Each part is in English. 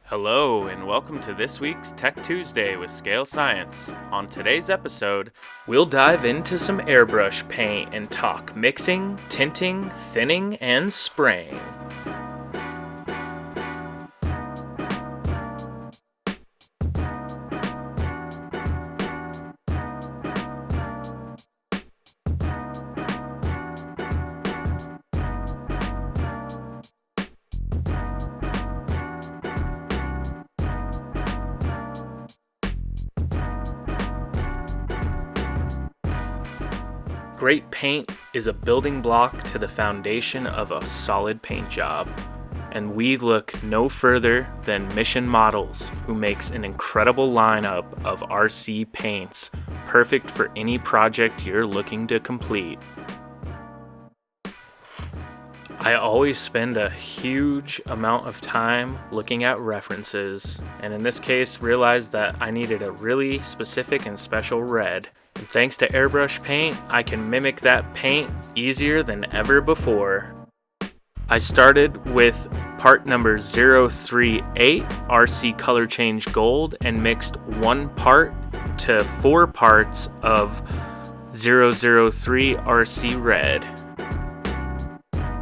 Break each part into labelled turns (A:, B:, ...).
A: Hello, and welcome to this week's Tech Tuesday with Scale Science. On today's episode, we'll dive into some airbrush paint and talk mixing, tinting, thinning, and spraying. Great paint is a building block to the foundation of a solid paint job, and we look no further than Mission Models, who makes an incredible lineup of RC paints, perfect for any project you're looking to complete. I always spend a huge amount of time looking at references, and in this case realized that I needed a really specific and special red. And thanks to airbrush paint, I can mimic that paint easier than ever before. I started with part number 038 RC Color Change Gold and mixed 1 part to 4 parts of 003 RC Red.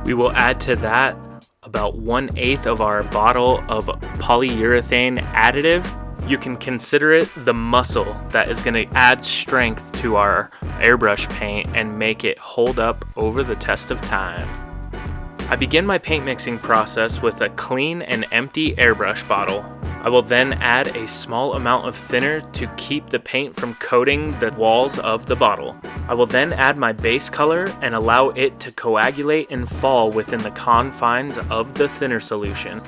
A: We will add to that about 1/8 of our bottle of polyurethane additive. You can consider it the muscle that is going to add strength to our airbrush paint and make it hold up over the test of time. I begin my paint mixing process with a clean and empty airbrush bottle. I will then add a small amount of thinner to keep the paint from coating the walls of the bottle. I will then add my base color and allow it to coagulate and fall within the confines of the thinner solution.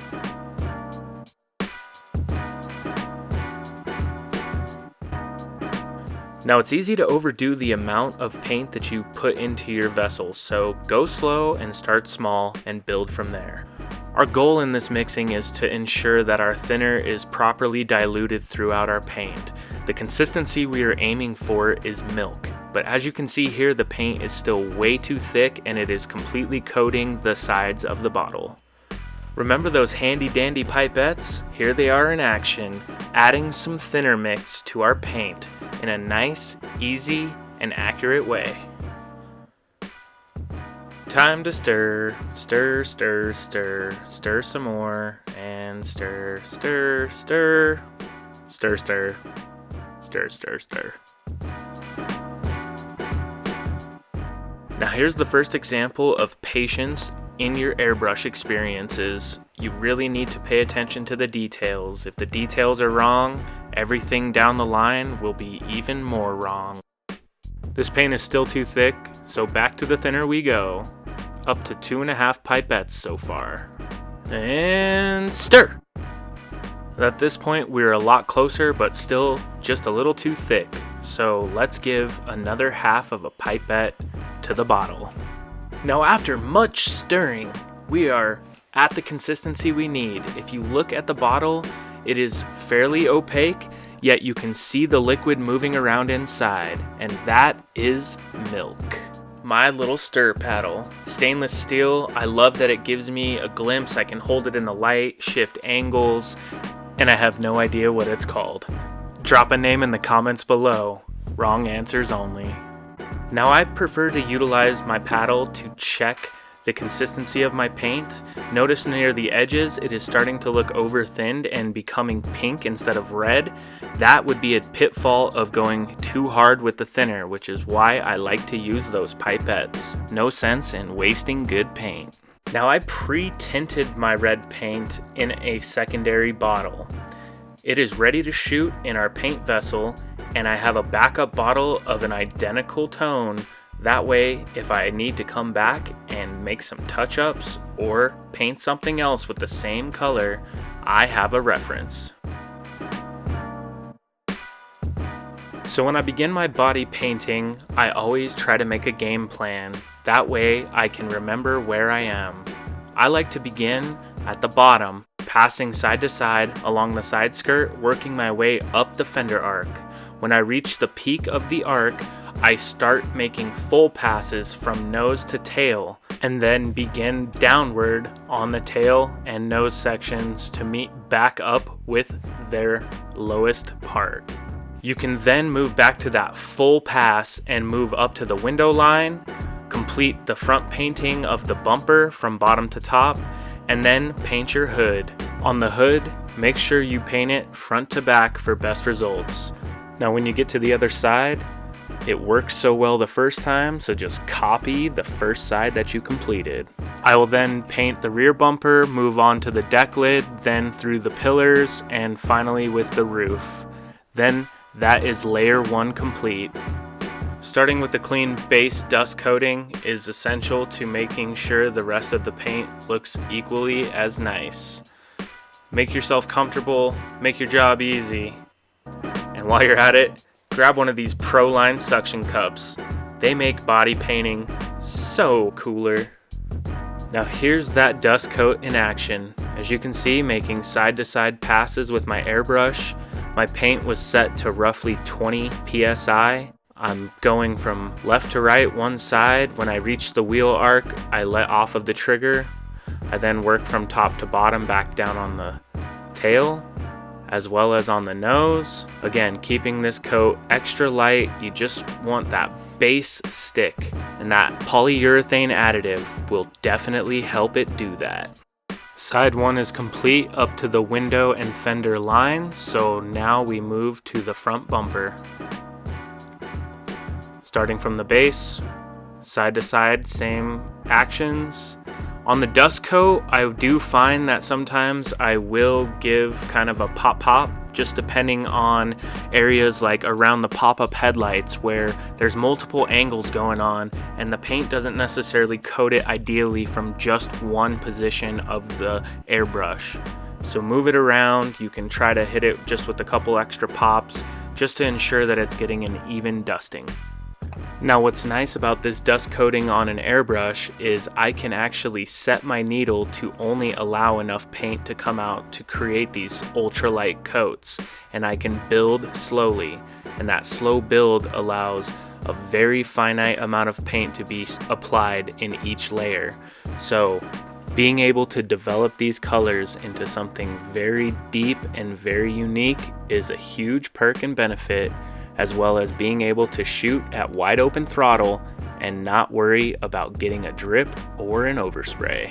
A: Now it's easy to overdo the amount of paint that you put into your vessel, so go slow and start small and build from there. Our goal in this mixing is to ensure that our thinner is properly diluted throughout our paint. The consistency we are aiming for is milk, but as you can see here, the paint is still way too thick and it is completely coating the sides of the bottle. Remember those handy dandy pipettes? Here they are in action, adding some thinner mix to our paint in a nice, easy, and accurate way. Time to stir, stir, stir, stir, stir some more, and stir, stir, stir, stir, stir, stir, stir, stir. Now here's the first example of patience in your airbrush experiences. You really need to pay attention to the details. If the details are wrong, everything down the line will be even more wrong. This paint is still too thick, so back to the thinner we go. Up to 2.5 pipettes so far. And stir! At this point, we're a lot closer, but still just a little too thick. So let's give another half of a pipette to the bottle. Now after much stirring, we are at the consistency we need. If you look at the bottle, it is fairly opaque, yet you can see the liquid moving around inside, and that is milk. My little stir paddle. Stainless steel, I love that it gives me a glimpse. I can hold it in the light, shift angles, and I have no idea what it's called. Drop a name in the comments below. Wrong answers only. Now I prefer to utilize my paddle to check the consistency of my paint. Notice near the edges it is starting to look over thinned and becoming pink instead of red. That would be a pitfall of going too hard with the thinner, which is why I like to use those pipettes. No sense in wasting good paint. Now I pre-tinted my red paint in a secondary bottle. It is ready to shoot in our paint vessel, and I have a backup bottle of an identical tone. That way, if I need to come back and make some touch-ups or paint something else with the same color, I have a reference. So when I begin my body painting, I always try to make a game plan. That way, I can remember where I am. I like to begin at the bottom, passing side to side along the side skirt, working my way up the fender arc. When I reach the peak of the arc, I start making full passes from nose to tail, and then begin downward on the tail and nose sections to meet back up with their lowest part. You can then move back to that full pass and move up to the window line, complete the front painting of the bumper from bottom to top, and then paint your hood. On the hood, make sure you paint it front to back for best results. Now when you get to the other side, it works so well the first time, so just copy the first side that you completed. I will then paint the rear bumper, move on to the deck lid, then through the pillars, and finally with the roof. Then that is layer 1 complete. Starting with the clean base dust coating is essential to making sure the rest of the paint looks equally as nice. Make yourself comfortable, make your job easy, and while you're at it, grab one of these Pro-Line suction cups. They make body painting so cooler. Now here's that dust coat in action. As you can see, making side-to-side passes with my airbrush. My paint was set to roughly 20 psi. I'm going from left to right one side. When I reach the wheel arc, I let off of the trigger. I then work from top to bottom back down on the tail, as well as on the nose. Again, keeping this coat extra light. You just want that base stick, and that polyurethane additive will definitely help it do that. Side 1 is complete up to the window and fender line, so now we move to the front bumper. Starting from the base, side to side, same actions. On the dust coat, I do find that sometimes I will give kind of a pop, just depending on areas like around the pop-up headlights where there's multiple angles going on and the paint doesn't necessarily coat it ideally from just one position of the airbrush. So move it around. You can try to hit it just with a couple extra pops just to ensure that it's getting an even dusting. Now what's nice about this dust coating on an airbrush is I can actually set my needle to only allow enough paint to come out to create these ultralight coats, and I can build slowly, and that slow build allows a very finite amount of paint to be applied in each layer. So being able to develop these colors into something very deep and very unique is a huge perk and benefit, as well as being able to shoot at wide open throttle and not worry about getting a drip or an overspray.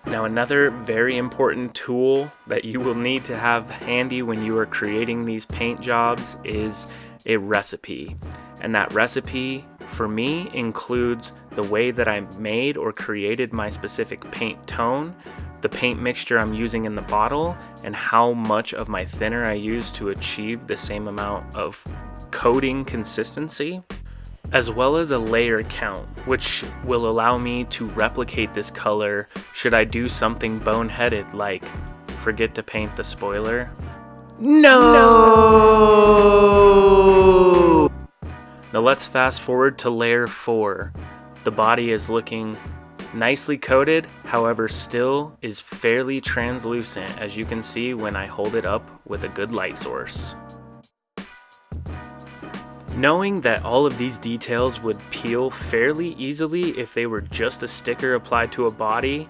A: Now another very important tool that you will need to have handy when you are creating these paint jobs is a recipe. And that recipe for me includes the way that I made or created my specific paint tone, the paint mixture I'm using in the bottle, and how much of my thinner I use to achieve the same amount of coating consistency, as well as a layer count, which will allow me to replicate this color should I do something boneheaded like forget to paint the spoiler. No! Now let's fast forward to layer 4. The body is looking nicely coated, however still is fairly translucent, as you can see when I hold it up with a good light source. Knowing that all of these details would peel fairly easily if they were just a sticker applied to a body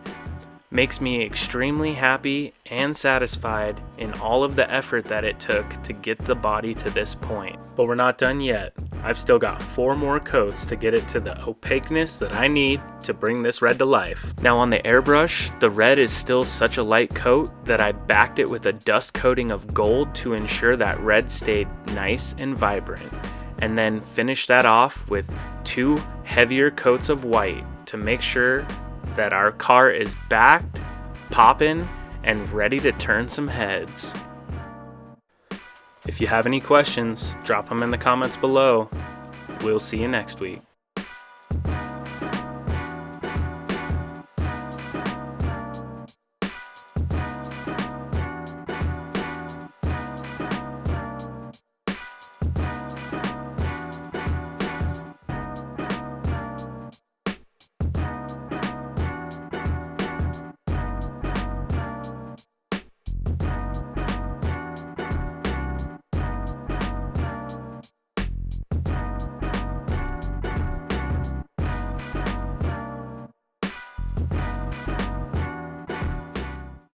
A: makes me extremely happy and satisfied in all of the effort that it took to get the body to this point. But we're not done yet. I've still got 4 more coats to get it to the opaqueness that I need to bring this red to life. Now on the airbrush, the red is still such a light coat that I backed it with a dust coating of gold to ensure that red stayed nice and vibrant, and then finish that off with 2 heavier coats of white to make sure that our car is backed, poppin', and ready to turn some heads. If you have any questions, drop them in the comments below. We'll see you next week.